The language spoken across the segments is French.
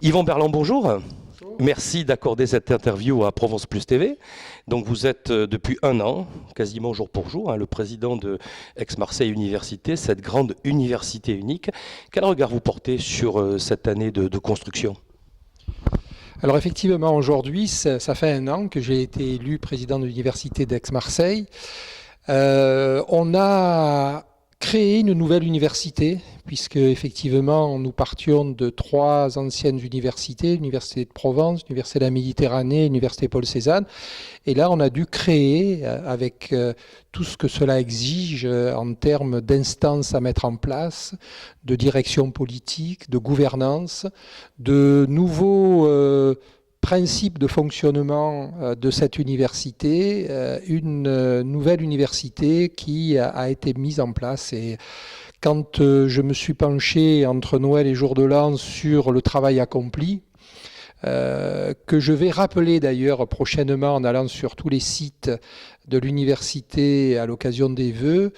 Yvan Berland, bonjour. Merci d'accorder cette interview à Provence Plus TV. Donc vous êtes depuis un an, quasiment jour pour jour, le président de Aix-Marseille Université, cette grande université unique. Quel regard vous portez sur cette année de construction ? Alors effectivement, aujourd'hui, ça fait un an que j'ai été élu président de l'université d'Aix-Marseille. On a créé une nouvelle université, puisque effectivement nous partions de trois anciennes universités, l'Université de Provence, l'Université de la Méditerranée, l'Université Paul Cézanne. Et là, on a dû créer, avec tout ce que cela exige en termes d'instances à mettre en place, de direction politique, de gouvernance, de nouveaux principes de fonctionnement de cette université, une nouvelle université qui a été mise en place. Et quand je me suis penché entre Noël et Jour de l'An sur le travail accompli, que je vais rappeler d'ailleurs prochainement en allant sur tous les sites de l'université à l'occasion des vœux,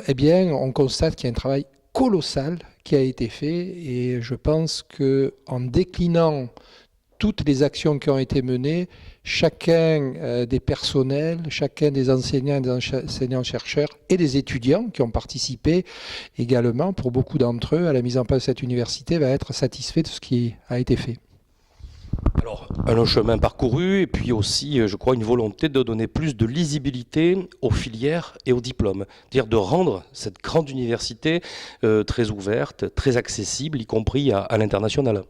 eh bien, on constate qu'il y a un travail colossal qui a été fait, et je pense qu'en déclinant toutes les actions qui ont été menées, chacun des personnels, chacun des enseignants et des enseignants-chercheurs et des étudiants qui ont participé également, pour beaucoup d'entre eux, à la mise en place de cette université, va être satisfait de ce qui a été fait. Alors, un long chemin parcouru et puis aussi, je crois, une volonté de donner plus de lisibilité aux filières et aux diplômes. C'est-à-dire de rendre cette grande université très ouverte, très accessible, y compris à l'international.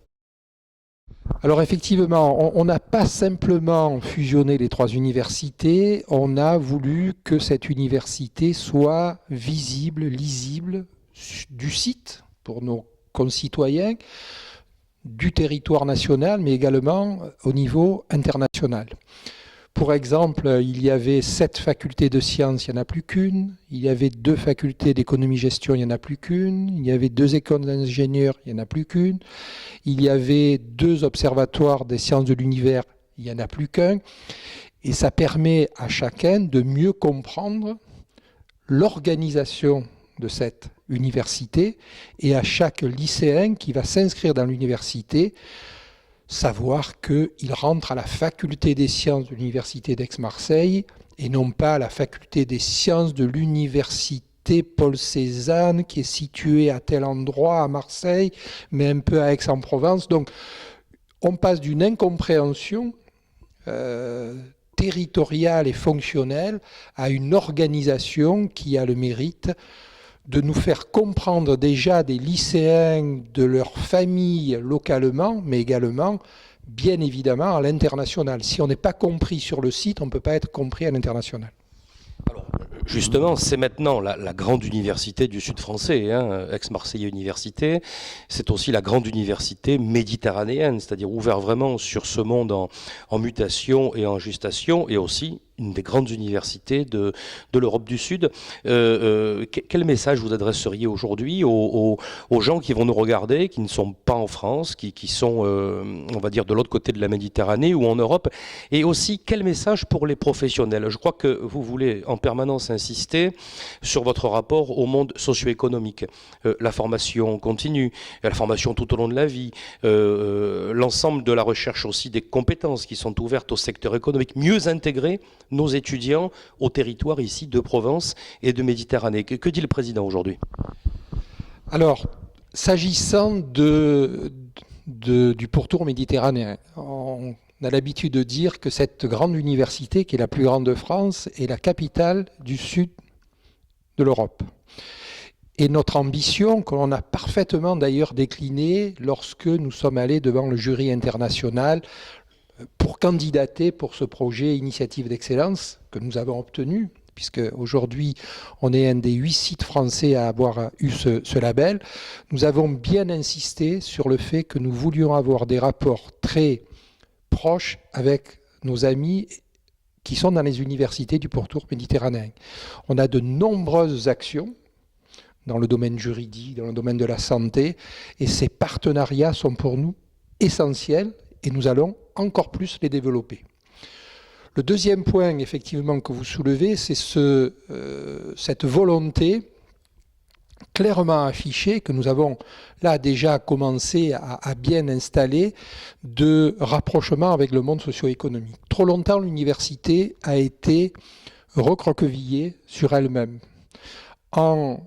Alors effectivement, on n'a pas simplement fusionné les trois universités, on a voulu que cette université soit visible, lisible du site pour nos concitoyens, du territoire national, mais également au niveau international. Pour exemple, il y avait 7 facultés de sciences, il n'y en a plus qu'une. Il y avait 2 facultés d'économie-gestion, il n'y en a plus qu'une. Il y avait 2 écoles d'ingénieurs, il n'y en a plus qu'une. Il y avait 2 observatoires des sciences de l'univers, il n'y en a plus qu'un. Et ça permet à chacun de mieux comprendre l'organisation de cette université, et à chaque lycéen qui va s'inscrire dans l'université, savoir qu'il rentre à la faculté des sciences de l'université d'Aix-Marseille et non pas à la faculté des sciences de l'université Paul Cézanne qui est située à tel endroit à Marseille, mais un peu à Aix-en-Provence. Donc on passe d'une incompréhension territoriale et fonctionnelle à une organisation qui a le mérite de nous faire comprendre déjà des lycéens de leur famille localement, mais également, bien évidemment, à l'international. Si on n'est pas compris sur le site, on ne peut pas être compris à l'international. Alors, justement, c'est maintenant la grande université du sud français, Aix-Marseille Université. C'est aussi la grande université méditerranéenne, c'est-à-dire ouverte vraiment sur ce monde en mutation et en gestation, et aussi une des grandes universités de l'Europe du Sud. Quel message vous adresseriez aujourd'hui aux gens qui vont nous regarder, qui ne sont pas en France, qui sont, on va dire, de l'autre côté de la Méditerranée ou en Europe? Et aussi, quel message pour les professionnels? Je crois que vous voulez en permanence insister sur votre rapport au monde socio-économique. La formation continue, la formation tout au long de la vie, l'ensemble de la recherche aussi des compétences qui sont ouvertes au secteur économique, mieux intégrer nos étudiants au territoire ici de Provence et de Méditerranée. Que dit le président aujourd'hui? Alors, s'agissant du pourtour méditerranéen, on a l'habitude de dire que cette grande université, qui est la plus grande de France, est la capitale du sud de l'Europe. Et notre ambition, que l'on a parfaitement d'ailleurs déclinée lorsque nous sommes allés devant le jury international pour candidater pour ce projet Initiative d'Excellence que nous avons obtenu, puisque aujourd'hui on est un des 8 sites français à avoir eu ce label. Nous avons bien insisté sur le fait que nous voulions avoir des rapports très proches avec nos amis qui sont dans les universités du pourtour méditerranéen. On a de nombreuses actions dans le domaine juridique, dans le domaine de la santé, et ces partenariats sont pour nous essentiels, et nous allons encore plus les développer. Le deuxième point, effectivement, que vous soulevez, c'est cette volonté clairement affiché, que nous avons là déjà commencé à bien installer, de rapprochement avec le monde socio-économique. Trop longtemps, l'université a été recroquevillée sur elle-même, en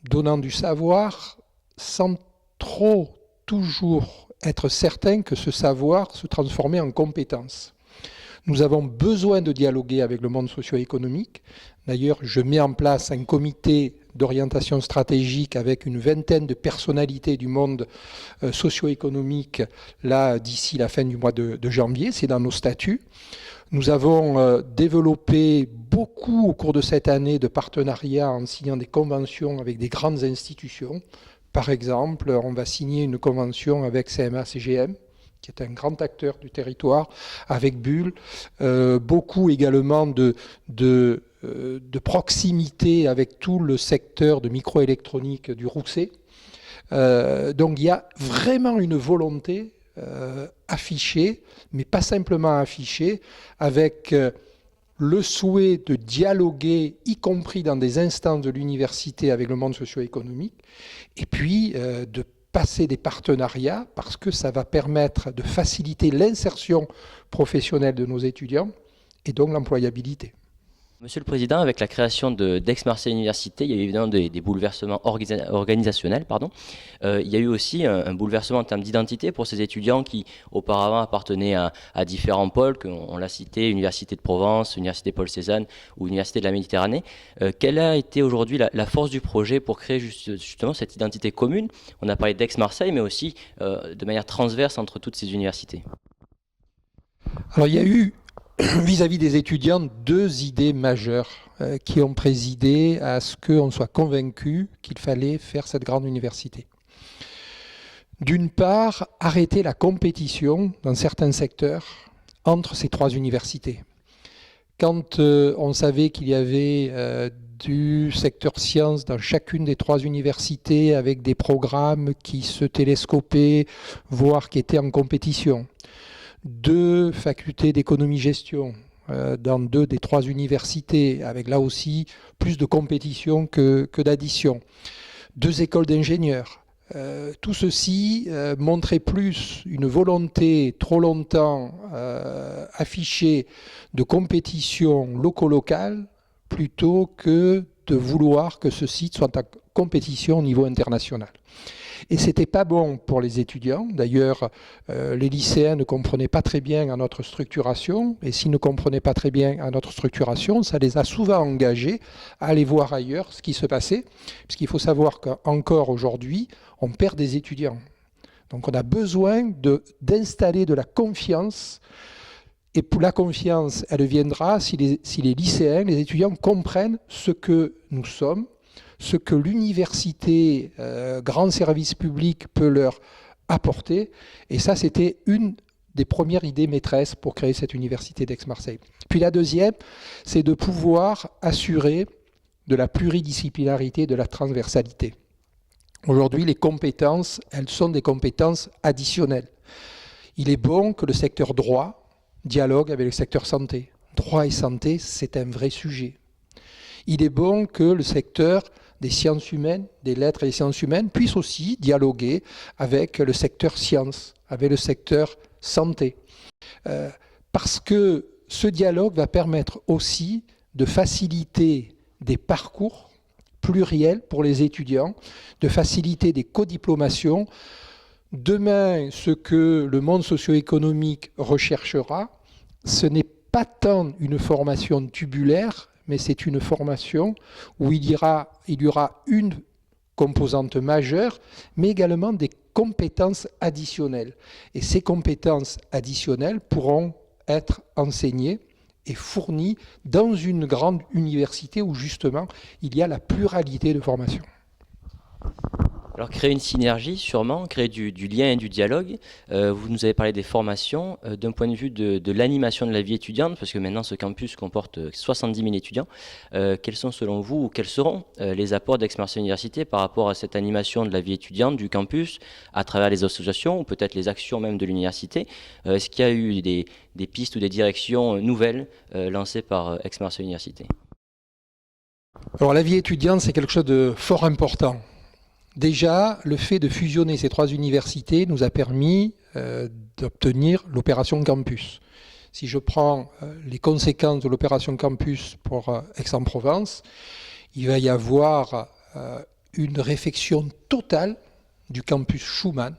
donnant du savoir sans trop toujours être certain que ce savoir se transformait en compétence. Nous avons besoin de dialoguer avec le monde socio-économique. D'ailleurs, je mets en place un comité d'orientation stratégique avec une vingtaine de personnalités du monde socio-économique là d'ici la fin du mois de janvier. C'est dans nos statuts. Nous avons développé beaucoup au cours de cette année de partenariats en signant des conventions avec des grandes institutions. Par exemple, on va signer une convention avec CMA-CGM, qui est un grand acteur du territoire, avec Bull, beaucoup également de proximité avec tout le secteur de microélectronique du Roussé. Donc il y a vraiment une volonté affichée, mais pas simplement affichée, avec le souhait de dialoguer, y compris dans des instances de l'université avec le monde socio-économique, et puis de passer des partenariats parce que ça va permettre de faciliter l'insertion professionnelle de nos étudiants et donc l'employabilité. Monsieur le Président, avec la création d'Aix-Marseille Université, il y a eu évidemment des bouleversements organisationnels. Il y a eu aussi un bouleversement en termes d'identité pour ces étudiants qui auparavant appartenaient à différents pôles, on l'a cité, Université de Provence, Université Paul Cézanne ou Université de la Méditerranée. Quelle a été aujourd'hui la force du projet pour créer justement cette identité commune? On a parlé d'Aix-Marseille, mais aussi de manière transverse entre toutes ces universités. Alors il y a eu vis-à-vis des étudiants, deux idées majeures qui ont présidé à ce qu'on soit convaincu qu'il fallait faire cette grande université. D'une part, arrêter la compétition dans certains secteurs entre ces trois universités. Quand on savait qu'il y avait du secteur sciences dans chacune des trois universités avec des programmes qui se télescopaient, voire qui étaient en compétition, deux facultés d'économie-gestion dans deux des trois universités, avec là aussi plus de compétition que d'addition. Deux écoles d'ingénieurs. Tout ceci montrait plus une volonté trop longtemps affichée de compétition loco-locale plutôt que de vouloir que ce site soit en compétition au niveau international. Et ce n'était pas bon pour les étudiants. D'ailleurs, les lycéens ne comprenaient pas très bien à notre structuration. Et s'ils ne comprenaient pas très bien à notre structuration, ça les a souvent engagés à aller voir ailleurs ce qui se passait. Puisqu'il faut savoir qu'encore aujourd'hui, on perd des étudiants. Donc on a besoin d'installer de la confiance. Et pour la confiance, elle viendra si les lycéens, les étudiants comprennent ce que nous sommes, ce que l'université, grand service public, peut leur apporter. Et ça, c'était une des premières idées maîtresses pour créer cette université d'Aix-Marseille. Puis la deuxième, c'est de pouvoir assurer de la pluridisciplinarité, de la transversalité. Aujourd'hui, les compétences, elles sont des compétences additionnelles. Il est bon que le secteur droit dialogue avec le secteur santé. Droit et santé, c'est un vrai sujet. Il est bon que le secteur des sciences humaines, des lettres et des sciences humaines, puisse aussi dialoguer avec le secteur sciences, avec le secteur santé. Parce que ce dialogue va permettre aussi de faciliter des parcours pluriels pour les étudiants, de faciliter des codiplomations. Demain, ce que le monde socio-économique recherchera, ce n'est pas tant une formation tubulaire, mais c'est une formation où il y aura une composante majeure, mais également des compétences additionnelles. Et ces compétences additionnelles pourront être enseignées et fournies dans une grande université où justement il y a la pluralité de formations. Alors créer une synergie sûrement, créer du lien et du dialogue. Vous nous avez parlé des formations. D'un point de vue de l'animation de la vie étudiante, parce que maintenant ce campus comporte 70 000 étudiants, quels sont selon vous, ou quels seront les apports d'Aix-Marseille Université par rapport à cette animation de la vie étudiante du campus, à travers les associations, ou peut-être les actions même de l'université? Est-ce qu'il y a eu des pistes ou des directions nouvelles lancées par Aix-Marseille Université? Alors la vie étudiante, c'est quelque chose de fort important. Déjà, le fait de fusionner ces 3 universités nous a permis d'obtenir l'opération campus. Si je prends les conséquences de l'opération campus pour Aix-en-Provence, il va y avoir une réfection totale du campus Schumann.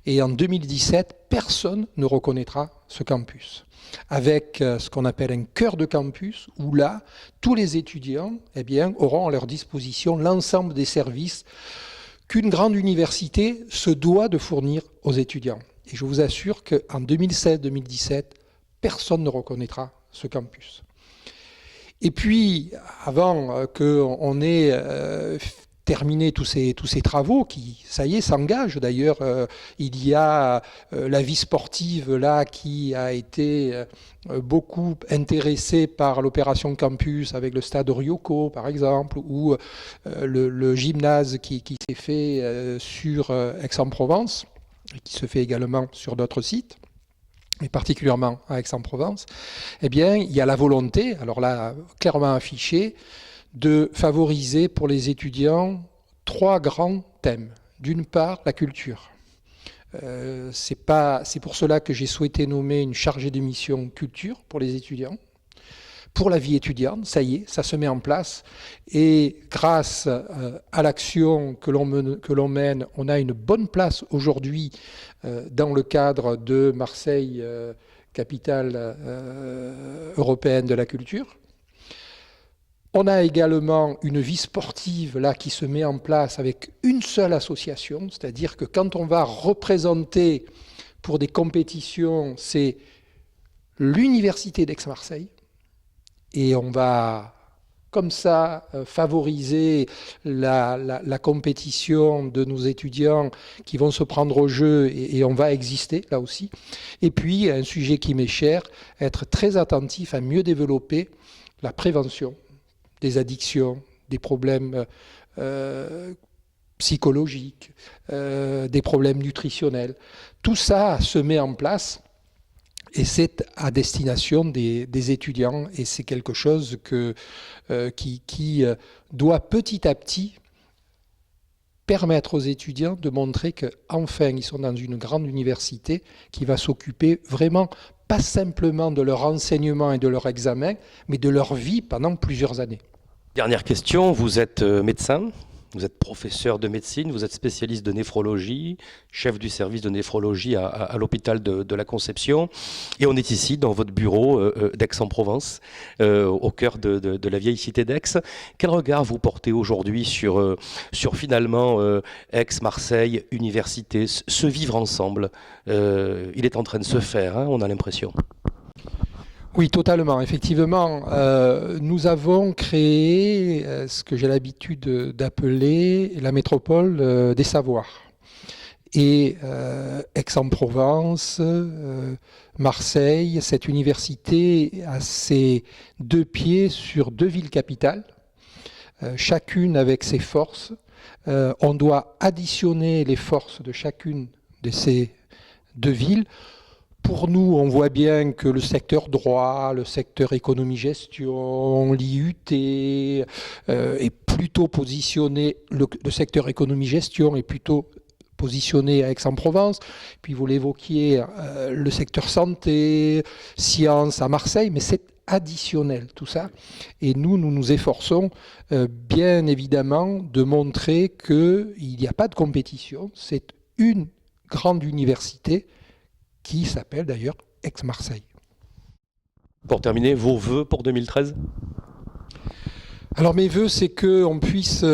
Et en 2017, personne ne reconnaîtra ce campus. Avec ce qu'on appelle un cœur de campus, où là, tous les étudiants auront à leur disposition l'ensemble des services qu'une grande université se doit de fournir aux étudiants. Et je vous assure qu'en 2016-2017, personne ne reconnaîtra ce campus. Et puis, avant qu'on ait terminé tous ces travaux qui, ça y est, s'engagent. D'ailleurs, il y a la vie sportive là qui a été beaucoup intéressée par l'opération campus avec le stade Ryoko, par exemple, ou le gymnase qui s'est fait sur Aix-en-Provence, et qui se fait également sur d'autres sites, mais particulièrement à Aix-en-Provence. Eh bien, il y a la volonté, alors là, clairement affichée, de favoriser pour les étudiants 3 grands thèmes. D'une part, la culture. C'est pour cela que j'ai souhaité nommer une chargée de mission culture pour les étudiants. Pour la vie étudiante, ça y est, ça se met en place. Et grâce à l'action que l'on mène, on a une bonne place aujourd'hui dans le cadre de Marseille, capitale européenne de la culture. On a également une vie sportive là qui se met en place avec une seule association, c'est-à-dire que quand on va représenter pour des compétitions, c'est l'Université d'Aix-Marseille, et on va comme ça favoriser la compétition de nos étudiants qui vont se prendre au jeu, et on va exister là aussi. Et puis, un sujet qui m'est cher, être très attentif à mieux développer la prévention des addictions, des problèmes psychologiques, des problèmes nutritionnels. Tout ça se met en place et c'est à destination des étudiants, et c'est quelque chose qui doit petit à petit permettre aux étudiants de montrer qu'enfin ils sont dans une grande université qui va s'occuper vraiment pas simplement de leur enseignement et de leur examen, mais de leur vie pendant plusieurs années. Dernière question, vous êtes médecin, vous êtes professeur de médecine, vous êtes spécialiste de néphrologie, chef du service de néphrologie à l'hôpital de la Conception, et on est ici dans votre bureau d'Aix-en-Provence, au cœur de la vieille cité d'Aix. Quel regard vous portez aujourd'hui sur finalement Aix-Marseille, université, ce vivre ensemble? Il est en train de se faire, hein, on a l'impression. Oui, totalement. Effectivement, nous avons créé ce que j'ai l'habitude d'appeler la métropole des savoirs. Et Aix-en-Provence, Marseille, cette université a ses 2 pieds sur 2 villes capitales, chacune avec ses forces. On doit additionner les forces de chacune de ces 2 villes. Pour nous, on voit bien que le secteur droit, le secteur économie-gestion, l'IUT est plutôt positionné, le secteur économie-gestion est plutôt positionné à Aix-en-Provence. Puis vous l'évoquiez, le secteur santé, sciences à Marseille, mais c'est additionnel tout ça. Et nous nous efforçons bien évidemment de montrer qu'il n'y a pas de compétition, c'est une grande université qui s'appelle d'ailleurs Aix-Marseille. Pour terminer, vos vœux pour 2013 ? Alors mes vœux, c'est qu'on puisse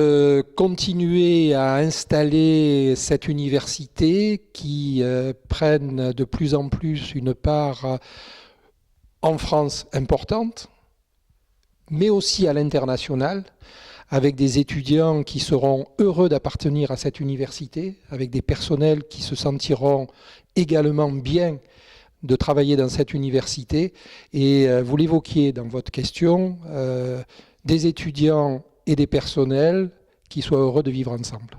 continuer à installer cette université qui prenne de plus en plus une part en France importante, mais aussi à l'international, avec des étudiants qui seront heureux d'appartenir à cette université, avec des personnels qui se sentiront également bien de travailler dans cette université. Et vous l'évoquiez dans votre question, des étudiants et des personnels qui soient heureux de vivre ensemble.